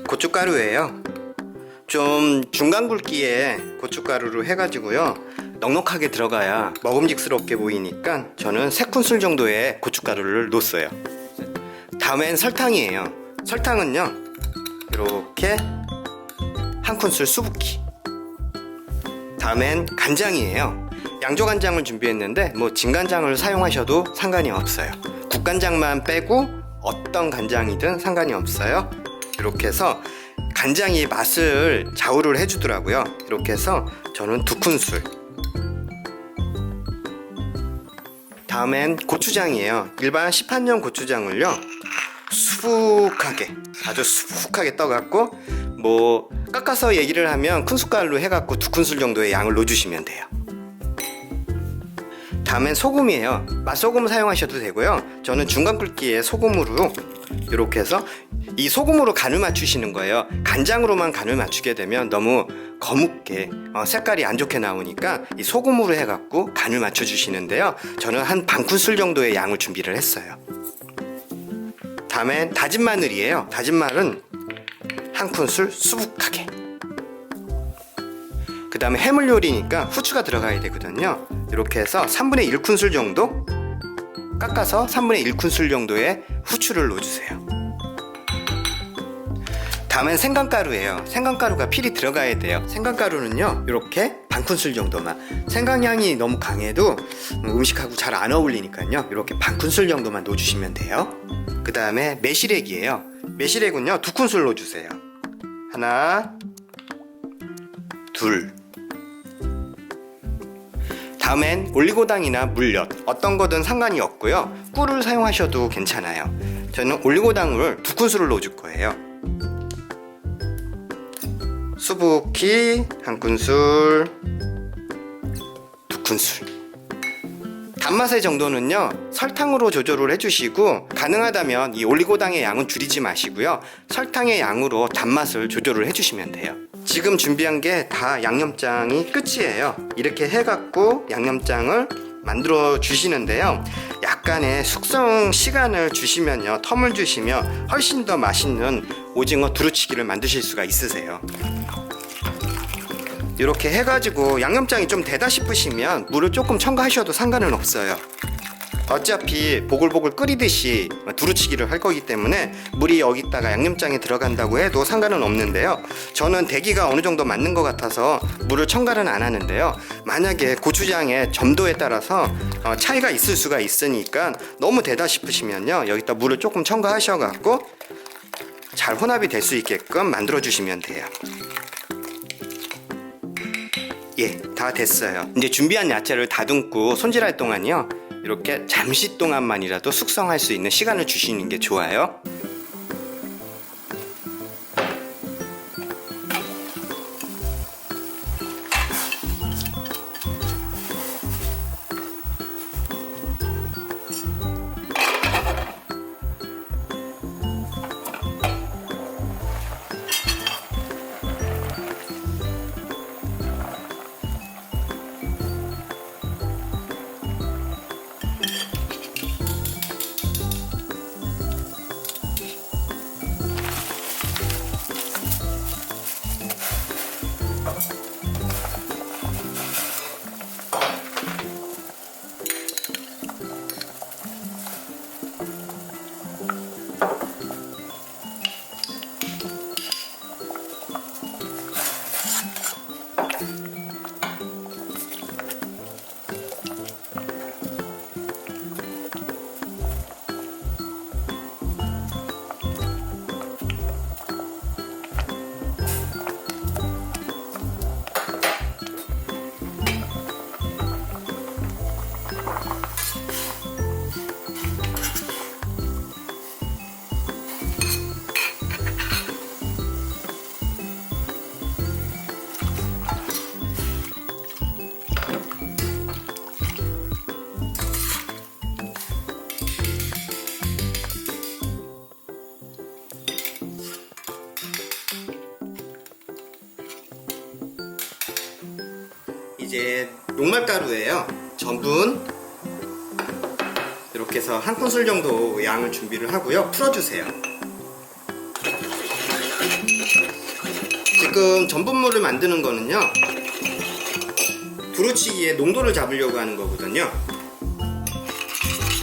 고춧가루예요. 좀 중간 굵기에 고춧가루로 해가지고요, 넉넉하게 들어가야 먹음직스럽게 보이니까 저는 3큰술 정도의 고춧가루를 넣었어요. 다음엔 설탕이에요. 설탕은요, 이렇게 1큰술 수북히. 다음엔 간장이에요. 양조간장을 준비했는데 뭐 진간장을 사용하셔도 상관이 없어요. 국간장만 빼고 어떤 간장이든 상관이 없어요. 이렇게 해서 간장이 맛을 좌우를 해주더라고요. 이렇게 해서 저는 2큰술. 다음엔 고추장이에요. 일반 시판용 고추장을요, 수북하게, 아주 수북하게 떠갖고, 뭐 깎아서 얘기를 하면 큰 숟갈로 해갖고 2큰술 정도의 양을 넣어주시면 돼요. 다음엔 소금이에요. 맛소금 사용하셔도 되고요, 저는 중간 굵기의 소금으로 이렇게 해서 이 소금으로 간을 맞추시는 거예요. 간장으로만 간을 맞추게 되면 너무 거뭇게 색깔이 안 좋게 나오니까 이 소금으로 해갖고 간을 맞춰 주시는데요, 저는 한 1큰술 정도의 양을 준비를 했어요. 다음엔 다진 마늘이에요. 다진 마늘은 1큰술 수북하게. 그 다음에 해물 요리니까 후추가 들어가야 되거든요. 이렇게 해서 3분의 1큰술 정도 깎아서 3분의 1큰술 정도의 후추를 넣어주세요. 다음엔 생강가루예요. 생강가루가 필히 들어가야 돼요. 생강가루는요, 이렇게 1큰술 정도만. 생강향이 너무 강해도 음식하고 잘 안 어울리니까요, 이렇게 1큰술 정도만 넣어주시면 돼요. 그 다음에 매실액이에요. 매실액은요, 2큰술 넣어주세요. 하나, 둘. 다음엔 올리고당이나 물엿, 어떤 거든 상관이 없고요, 꿀을 사용하셔도 괜찮아요. 저는 올리고당을 2큰술을 넣어줄 거예요. 수북히 1큰술, 2큰술. 단맛의 정도는요, 설탕으로 조절을 해주시고, 가능하다면 이 올리고당의 양은 줄이지 마시고요, 설탕의 양으로 단맛을 조절을 해주시면 돼요. 지금 준비한 게 다 양념장이 끝이에요. 이렇게 해갖고 양념장을 만들어 주시는데요, 약간의 숙성 시간을 주시면요, 텀을 주시면 훨씬 더 맛있는 오징어 두루치기를 만드실 수가 있으세요. 이렇게 해가지고 양념장이 좀 되다 싶으시면 물을 조금 첨가하셔도 상관은 없어요. 어차피 보글보글 끓이듯이 두루치기를 할 거기 때문에 물이 여기다가 양념장에 들어간다고 해도 상관은 없는데요, 저는 대기가 어느 정도 맞는 것 같아서 물을 첨가는 안 하는데요, 만약에 고추장의 점도에 따라서 차이가 있을 수가 있으니까 너무 되다 싶으시면요, 여기다 물을 조금 첨가하셔갖고 잘 혼합이 될 수 있게끔 만들어 주시면 돼요. 예, 다 됐어요. 이제 준비한 야채를 다듬고 손질할 동안요, 이렇게 잠시 동안만이라도 숙성할 수 있는 시간을 주시는 게 좋아요. 이게 녹말가루예요. 전분 이렇게 해서 한 큰술 정도 양을 준비를 하고요. 풀어주세요. 지금 전분물을 만드는 거는요, 두루치기의 농도를 잡으려고 하는 거거든요.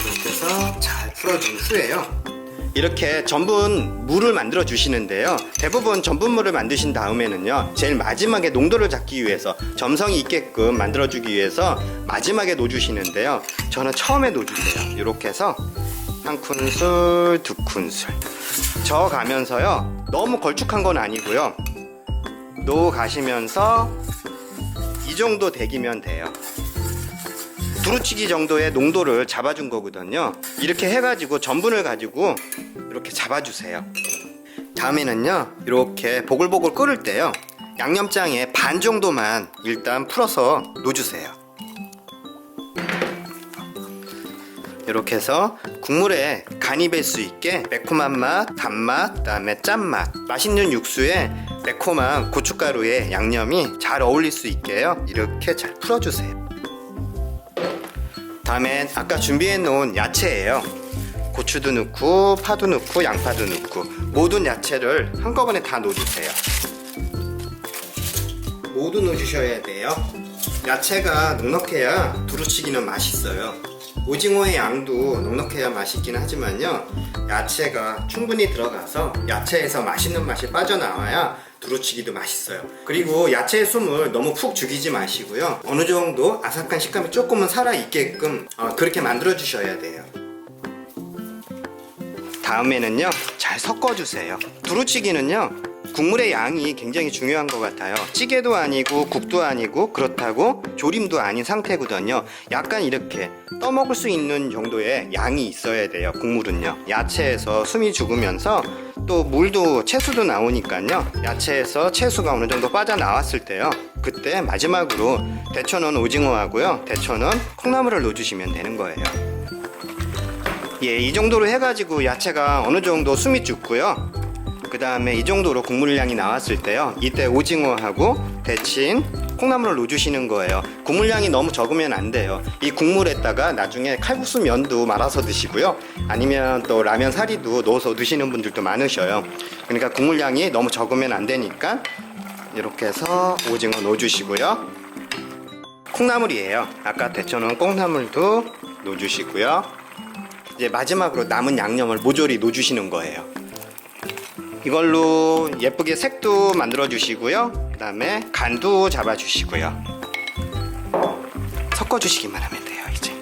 이렇게 해서 잘 풀어준 후에요, 이렇게 전분물을 만들어 주시는데요, 대부분 전분물을 만드신 다음에는요, 제일 마지막에 농도를 잡기 위해서 점성이 있게끔 만들어 주기 위해서 마지막에 놓아주시는데요, 저는 처음에 놓아주세요. 이렇게 해서 한 큰술, 두 큰술 저어가면서요, 너무 걸쭉한 건 아니고요, 놓아가시면서 이 정도 대기면 돼요. 두루치기 정도의 농도를 잡아준 거거든요. 이렇게 해가지고 전분을 가지고 이렇게 잡아주세요. 다음에는요, 이렇게 보글보글 끓을 때요, 양념장에 반 정도만 일단 풀어서 놓아주세요. 이렇게 해서 국물에 간이 배 수 있게 매콤한 맛, 단맛, 그다음에 짠맛, 맛있는 육수에 매콤한 고춧가루의 양념이 잘 어울릴 수 있게요, 이렇게 잘 풀어주세요. 다음엔 아까 준비해 놓은 야채예요. 고추도 넣고 파도 넣고 양파도 넣고 모든 야채를 한꺼번에 다 넣어주세요. 모두 넣어주셔야 돼요. 야채가 넉넉해야 두루치기는 맛있어요. 오징어의 양도 넉넉해야 맛있긴 하지만요, 야채가 충분히 들어가서 야채에서 맛있는 맛이 빠져나와야 두루치기도 맛있어요. 그리고 야채의 숨을 너무 푹 죽이지 마시고요, 어느 정도 아삭한 식감이 조금은 살아있게끔 그렇게 만들어 주셔야 돼요. 다음에는요, 잘 섞어주세요. 두루치기는요, 국물의 양이 굉장히 중요한 것 같아요. 찌개도 아니고 국도 아니고 그렇다고 조림도 아닌 상태거든요. 약간 이렇게 떠먹을 수 있는 정도의 양이 있어야 돼요. 국물은요, 야채에서 숨이 죽으면서 또 물도 채수도 나오니까요, 야채에서 채수가 어느 정도 빠져나왔을 때요, 그때 마지막으로 데쳐놓은 오징어하고요, 데쳐놓은 콩나물을 넣어주시면 되는 거예요. 예, 이 정도로 해가지고 야채가 어느 정도 숨이 죽고요, 그 다음에 이 정도로 국물량이 나왔을 때요, 이때 오징어하고 데친 콩나물을 넣어주시는 거예요. 국물량이 너무 적으면 안 돼요. 이 국물에다가 나중에 칼국수 면도 말아서 드시고요, 아니면 또 라면 사리도 넣어서 드시는 분들도 많으셔요. 그러니까 국물량이 너무 적으면 안 되니까 이렇게 해서 오징어 넣어주시고요, 콩나물이에요. 아까 데쳐놓은 콩나물도 넣어주시고요, 이제 마지막으로 남은 양념을 모조리 넣어주시는 거예요. 이걸로 예쁘게 색도 만들어 주시고요, 그 다음에 간도 잡아 주시고요, 섞어 주시기만 하면 돼요. 이제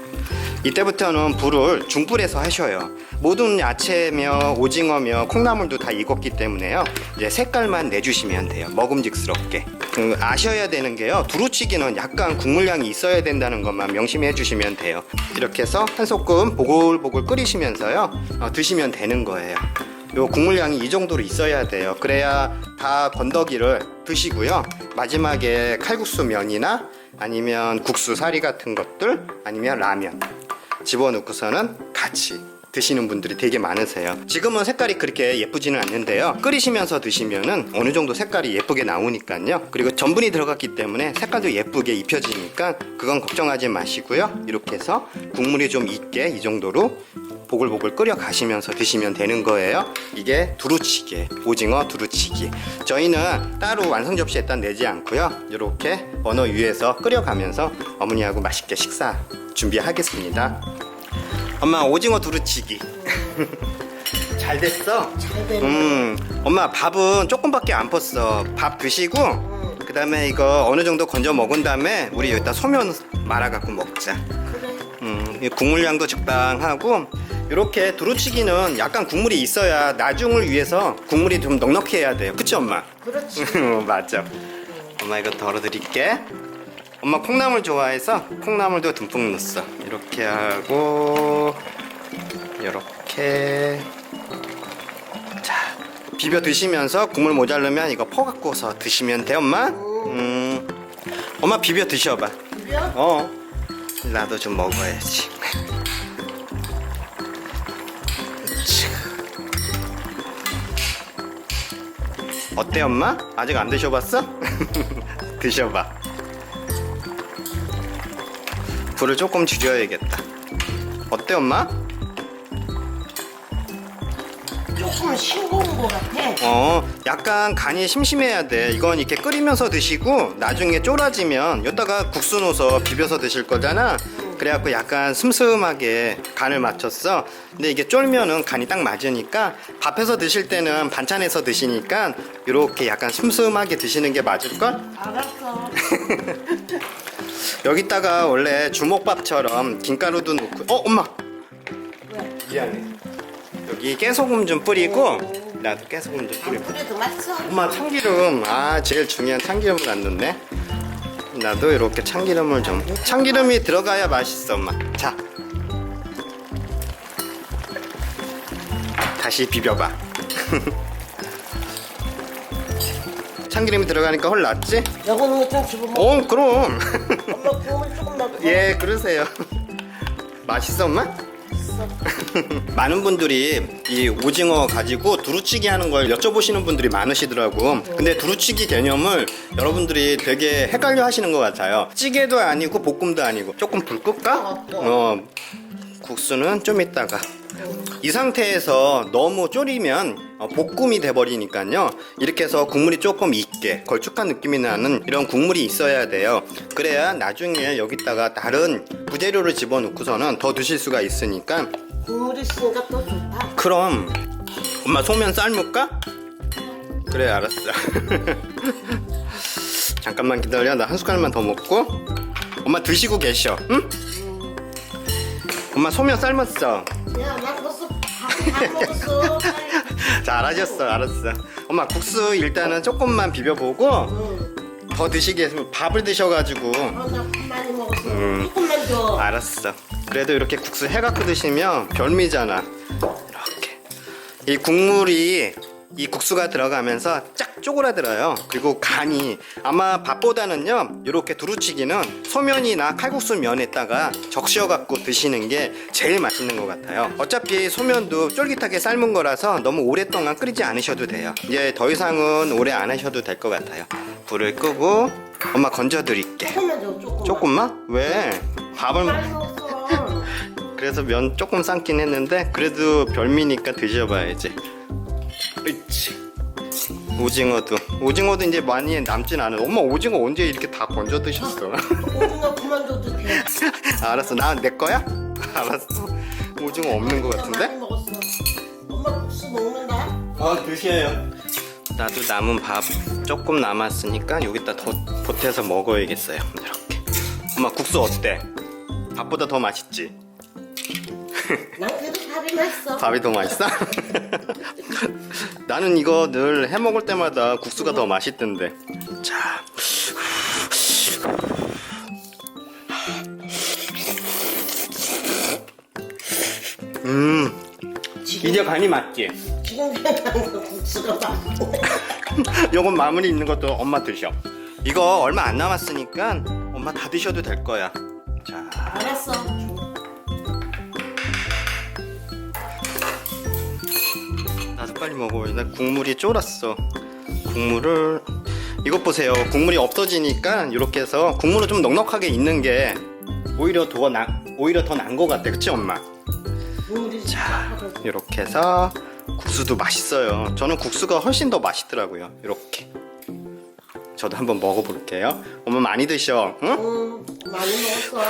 이때부터는 불을 중불에서 하셔요. 모든 야채며 오징어며 콩나물도 다 익었기 때문에요, 이제 색깔만 내주시면 돼요. 먹음직스럽게. 아셔야 되는 게요, 두루치기는 약간 국물량이 있어야 된다는 것만 명심해 주시면 돼요. 이렇게 해서 한 소끔 보글보글 끓이시면서요, 드시면 되는 거예요. 요 국물량이 이 정도로 있어야 돼요. 그래야 다 건더기를 드시고요, 마지막에 칼국수 면이나 아니면 국수 사리 같은 것들, 아니면 라면 집어넣고서는 같이 드시는 분들이 되게 많으세요. 지금은 색깔이 그렇게 예쁘지는 않는데요, 끓이시면서 드시면은 어느 정도 색깔이 예쁘게 나오니까요. 그리고 전분이 들어갔기 때문에 색깔도 예쁘게 입혀지니까 그건 걱정하지 마시고요, 이렇게 해서 국물이 좀 있게 이 정도로 보글보글 끓여 가시면서 드시면 되는 거예요. 이게 두루치기, 오징어 두루치기. 저희는 따로 완성 접시에다 내지 않고요, 이렇게 버너 위에서 끓여가면서 어머니하고 맛있게 식사 준비하겠습니다. 엄마, 오징어 두루치기 잘 됐어? 잘 됐네. 엄마, 밥은 조금밖에 안 펐어. 밥 드시고 그 다음에 이거 어느 정도 건져 먹은 다음에 우리 여기다 소면 말아갖고 먹자. 그래. 이 국물량도 적당하고, 이렇게 두루치기는 약간 국물이 있어야 나중을 위해서 국물이 좀 넉넉해야 돼요. 그치 엄마? 그렇지. 맞죠. 엄마 이거 덜어드릴게. 엄마 콩나물 좋아해서 콩나물도 듬뿍 넣었어. 이렇게 하고 이렇게. 자, 비벼 드시면서 국물 모자르면 이거 퍼 갖고서 드시면 돼 엄마. 엄마 비벼 드셔봐. 비벼? 나도 좀 먹어야지. 어때 엄마? 아직 안 드셔봤어? 드셔봐. 불을 조금 줄여야겠다. 어때 엄마? 조금 싱거운 것 같아. 약간 간이 심심해야 돼. 이건 이렇게 끓이면서 드시고 나중에 쫄아지면 여기다가 국수 넣어서 비벼서 드실 거잖아. 그래갖고 약간 슴슴하게 간을 맞췄어. 근데 이게 쫄면은 간이 딱 맞으니까 밥해서 드실 때는 반찬해서 드시니까 이렇게 약간 슴슴하게 드시는 게 맞을걸? 알았어. 여기다가 원래 주먹밥처럼 김가루도 넣고 엄마 왜? 미안해. 여기 깨소금 좀 뿌리고 나도 깨소금 좀 뿌리고 그래도 맛있어. 엄마 참기름 제일 중요한 참기름을 안 넣네. 나도 이렇게 참기름을 좀 참기름이 들어가야 맛있어 엄마. 자 다시 비벼봐. 참기름이 들어가니까 훨 낫지? 여보는 좀 집어먹어. 그럼. 엄마 국물 조금 넣고. 예 그러세요. 맛있어 엄마? 있어. 많은 분들이 이 오징어 가지고 두루치기 하는 걸 여쭤보시는 분들이 많으시더라고. 근데 두루치기 개념을 여러분들이 되게 헷갈려 하시는 것 같아요. 찌개도 아니고 볶음도 아니고. 조금 불 끌까? 국수는 좀 이따가. 이 상태에서 너무 졸이면 볶음이 돼버리니까요. 이렇게 해서 국물이 조금 있게 걸쭉한 느낌이 나는 이런 국물이 있어야 돼요. 그래야 나중에 여기다가 다른 부재료를 집어넣고서는 더 드실 수가 있으니까. 국물 있으니까 또 좋다. 그럼 엄마 소면 삶을까? 그래 알았어. 잠깐만 기다려. 나 한 숟갈만 더 먹고. 엄마 드시고 계셔. 응? 엄마 소면 삶았어. 야, 나 벌써 다 먹었어. 잘하셨어. 알았어. 엄마 국수 일단은 조금만 비벼보고 응. 더 드시게 했으면 밥을 드셔가지고. 나 많이 먹었어. 조금만 더. 알았어. 그래도 이렇게 국수 해갖고 드시면 별미잖아. 이렇게 이 국물이 이 국수가 들어가면서 쫙 쪼그라들어요. 그리고 간이 아마 밥보다는요 이렇게 두루치기는 소면이나 칼국수 면에다가 적셔 갖고 드시는 게 제일 맛있는 것 같아요. 어차피 소면도 쫄깃하게 삶은 거라서 너무 오랫동안 끓이지 않으셔도 돼요. 이제 더 이상은 오래 안 하셔도 될 것 같아요. 불을 끄고 엄마 건져 드릴게. 조금만 더, 조금만. 조금만? 왜? 밥을 많이 먹었어. 그래서 면 조금 삶긴 했는데 그래도 별미니까 드셔봐야지. 으치. 오징어도 이제 많이 남진 않아. 엄마 오징어 언제 이렇게 다 건져 드셨어? 오징어 그만둬도 돼. 알았어. 나 내 거야? 알았어. 오징어 없는 것 많이 같은데? 먹었어. 엄마 국수 먹는다. 드셔요. 나도 남은 밥 조금 남았으니까 여기다 더 보태서 먹어야겠어요. 이렇게. 엄마 국수 어때? 밥보다 더 맛있지? 난 그래도 밥이 맛있어. 밥이 더 맛있어? 나는 이거 늘 해먹을 때마다 국수가 더 맛있던데. 자. 이제 간이 맞지? 지금 생각나는 거 국수가 맛있어. 요건 마무리 있는 것도 엄마 드셔. 이거 얼마 안 남았으니까 엄마 다 드셔도 될 거야. 자. 알았어. 나도 빨리 먹어. 나 국물이 쫄았어. 국물을 이것 보세요. 국물이 없어지니까 이렇게 해서 국물을 좀 넉넉하게 있는 게 오히려 더 난 것 같아. 그치 엄마? 국물이 자, 이렇게 해서 국수도 맛있어요. 저는 국수가 훨씬 더 맛있더라고요. 이렇게. 저도 한번 먹어볼게요. 엄마 많이 드셔. 응? 많이 먹었어.